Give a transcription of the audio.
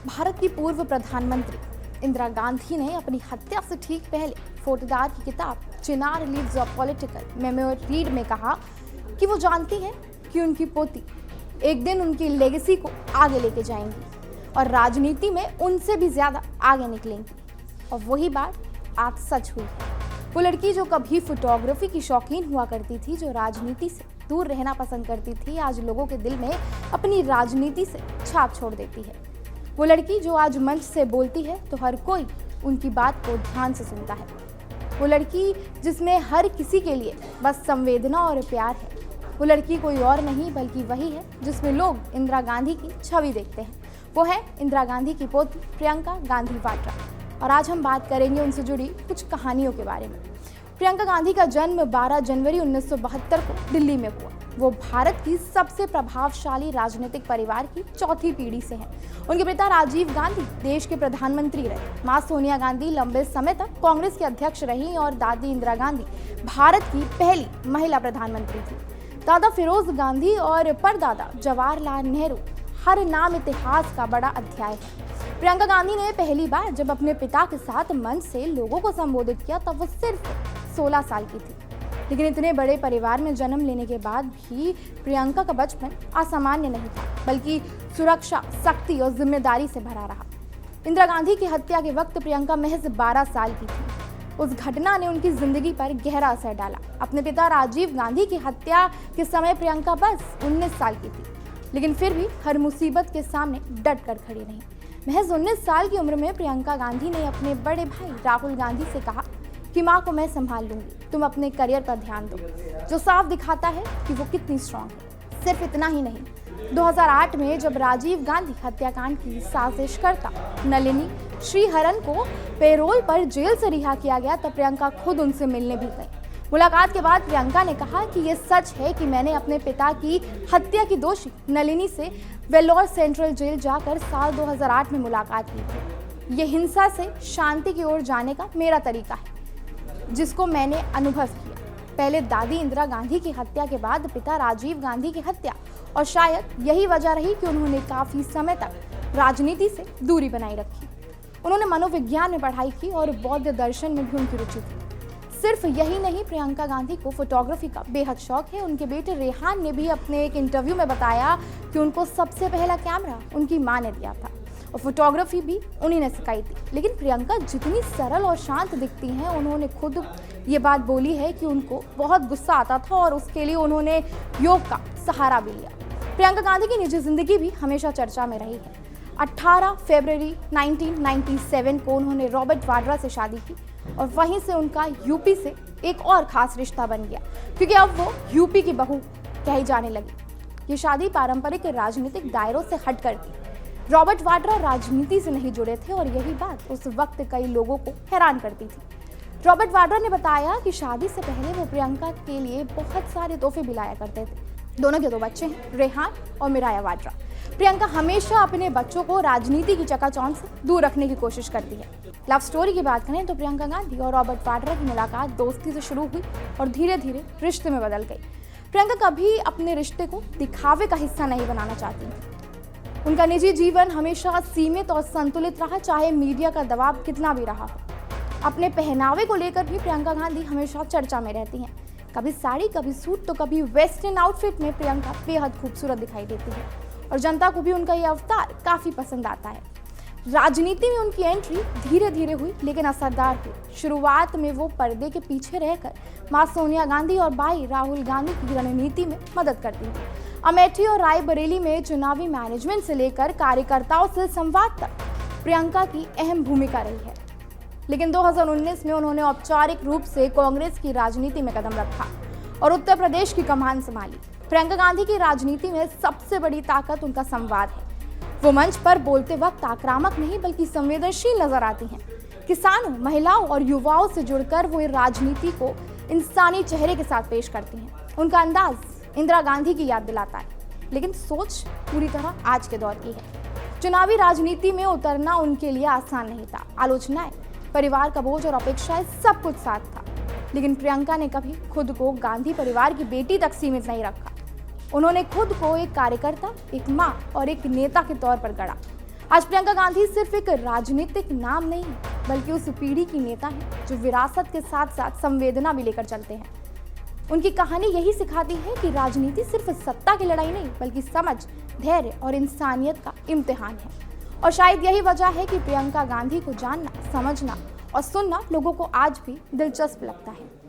भारत की पूर्व प्रधानमंत्री इंदिरा गांधी ने अपनी हत्या से ठीक पहले फोटोदार की किताब Chinar leaves of political memory read में कहा कि वो जानती हैं कि उनकी पोती एक दिन उनकी लेगेसी को आगे लेके जाएंगी और राजनीति में उनसे भी ज्यादा आगे निकलेंगी। और वही बात आज सच हुई है। वो लड़की जो कभी फोटोग्राफी की शौकीन हुआ करती थी, जो राजनीति से दूर रहना पसंद करती थी, आज लोगों के दिल में अपनी राजनीति से छाप छोड़ देती है। वो लड़की जो आज मंच से बोलती है तो हर कोई उनकी बात को ध्यान से सुनता है। वो लड़की जिसमें हर किसी के लिए बस संवेदना और प्यार है। वो लड़की कोई और नहीं बल्कि वही है जिसमें लोग इंदिरा गांधी की छवि देखते हैं। वो है इंदिरा गांधी की पोती प्रियंका गांधी वाड्रा। और आज हम बात करेंगे उनसे जुड़ी कुछ कहानियों के बारे में। प्रियंका गांधी का जन्म 12 जनवरी 1972 को दिल्ली में हुआ। वो भारत की सबसे प्रभावशाली राजनीतिक परिवार की चौथी पीढ़ी से हैं। उनके पिता राजीव गांधी देश के प्रधानमंत्री रहे। मां सोनिया गांधी लंबे समय तक कांग्रेस के अध्यक्ष रहीं और दादी इंदिरा गांधी भारत की पहली महिला प्रधानमंत्री थी। दादा फिरोज गांधी और परदादा जवाहरलाल नेहरू हर नाम इतिहास का बड़ा अध्याय है। प्रियंका गांधी ने पहली बार जब अपने पिता के साथ मंच से लोगों को संबोधित किया तब वो सिर्फ 16 साल की थी। लेकिन इतने बड़े परिवार में जन्म लेने के बाद भी प्रियंका का बचपन असामान्य नहीं था, बल्कि सुरक्षा, शक्ति और जिम्मेदारी से भरा रहा। इंदिरा गांधी की हत्या के वक्त प्रियंका महज 12 साल की थी। उस घटना ने उनकी जिंदगी पर गहरा असर डाला। अपने पिता राजीव गांधी की हत्या के समय प्रियंका बस 19 साल की थी, लेकिन फिर भी हर मुसीबत के सामने डट कर खड़ी रही। महज 19 साल की उम्र में प्रियंका गांधी ने अपने बड़े भाई राहुल गांधी से कहा कि माँ को मैं संभाल लूंगी, तुम अपने करियर पर ध्यान दो, जो साफ दिखाता है कि वो कितनी स्ट्रांग है। सिर्फ इतना ही नहीं, 2008 में जब राजीव गांधी हत्याकांड की साजिशकर्ता नलिनी श्रीहरन को पेरोल पर जेल से रिहा किया गया तब प्रियंका खुद उनसे मिलने भी गई। मुलाकात के बाद प्रियंका ने कहा कि ये सच है कि मैंने अपने पिता की हत्या की दोषी नलिनी से वेल्लोर सेंट्रल जेल जाकर साल 2008 में मुलाकात की थी। ये हिंसा से शांति की ओर जाने का मेरा तरीका है जिसको मैंने अनुभव किया। पहले दादी इंदिरा गांधी की हत्या के बाद पिता राजीव गांधी की हत्या, और शायद यही वजह रही कि उन्होंने काफी समय तक राजनीति से दूरी बनाई रखी। उन्होंने मनोविज्ञान में पढ़ाई की और बौद्ध दर्शन में भी उनकी रुचि थी। सिर्फ यही नहीं, प्रियंका गांधी को फोटोग्राफी का बेहद शौक है। उनके बेटे रेहान ने भी अपने एक इंटरव्यू में बताया कि उनको सबसे पहला कैमरा उनकी मां ने दिया था और फोटोग्राफी भी उन्हीं ने सिखाई थी। लेकिन प्रियंका जितनी सरल और शांत दिखती हैं, उन्होंने खुद ये बात बोली है कि उनको बहुत गुस्सा आता था और उसके लिए उन्होंने योग का सहारा भी लिया। प्रियंका गांधी की निजी जिंदगी भी हमेशा चर्चा में रही है। 18 फरवरी 1997 को उन्होंने रॉबर्ट वाड्रा से शादी की और वहीं से उनका यूपी से एक और खास रिश्ता बन गया, क्योंकि अब वो यूपी की बहू कही जाने लगी। ये शादी पारंपरिक राजनीतिक दायरों से हट कर थी। रॉबर्ट वाड्रा राजनीति से नहीं जुड़े थे और यही बात उस वक्त कई लोगों को हैरान करती थी। रॉबर्ट वाड्रा ने बताया कि शादी से पहले वो प्रियंका के लिए बहुत सारे तोहफे भी लाया करते थे। दोनों के 2 बच्चे हैं, रेहान और मिराया वाड्रा। प्रियंका हमेशा अपने बच्चों को राजनीति की चकाचौंध से दूर रखने की कोशिश करती है। लव स्टोरी की बात करें तो प्रियंका गांधी और रॉबर्ट वाड्रा की मुलाकात दोस्ती से शुरू हुई और धीरे धीरे रिश्ते में बदल गई। प्रियंका कभी अपने रिश्ते को दिखावे का हिस्सा नहीं बनाना चाहती। उनका निजी जीवन हमेशा सीमित और संतुलित रहा, चाहे मीडिया का दबाव कितना भी रहा हो। अपने पहनावे को लेकर भी प्रियंका गांधी हमेशा चर्चा में रहती हैं। कभी साड़ी, कभी सूट तो कभी वेस्टर्न आउटफिट में प्रियंका बेहद खूबसूरत दिखाई देती है और जनता को भी उनका ये अवतार काफी पसंद आता है। राजनीति में उनकी एंट्री धीरे धीरे हुई लेकिन असरदार हुई। शुरुआत में वो पर्दे के पीछे रहकर मां सोनिया गांधी और भाई राहुल गांधी की रणनीति में मदद करती थी। अमेठी और रायबरेली में चुनावी मैनेजमेंट से लेकर कार्यकर्ताओं से संवाद तक प्रियंका की अहम भूमिका रही है। लेकिन 2019 में उन्होंने औपचारिक रूप से कांग्रेस की राजनीति में कदम रखा और उत्तर प्रदेश की कमान संभाली। प्रियंका गांधी की राजनीति में सबसे बड़ी ताकत उनका संवाद है। वो मंच पर बोलते वक्त आक्रामक नहीं बल्कि संवेदनशील नजर आती हैं। किसानों, महिलाओं और युवाओं से जुड़कर वो राजनीति को इंसानी चेहरे के साथ पेश करती हैं। उनका अंदाज इंदिरा गांधी की याद दिलाता है, लेकिन सोच पूरी तरह आज के दौर की है। चुनावी राजनीति में उतरना उनके लिए आसान नहीं था। आलोचनाएं, परिवार का बोझ और अपेक्षाएं सब कुछ साथ था। लेकिन प्रियंका ने कभी खुद को गांधी परिवार की बेटी तक सीमित नहीं रखा। उन्होंने खुद को एक कार्यकर्ता, एक मां और एक नेता के तौर पर गढ़ा। आज प्रियंका गांधी सिर्फ एक राजनीतिक नाम नहीं बल्कि उस पीढ़ी की नेता है जो विरासत के साथ साथ संवेदना भी लेकर चलते हैं। उनकी कहानी यही सिखाती है कि राजनीति सिर्फ सत्ता की लड़ाई नहीं बल्कि समझ, धैर्य और इंसानियत का इम्तिहान है। और शायद यही वजह है कि प्रियंका गांधी को जानना, समझना और सुनना लोगों को आज भी दिलचस्प लगता है।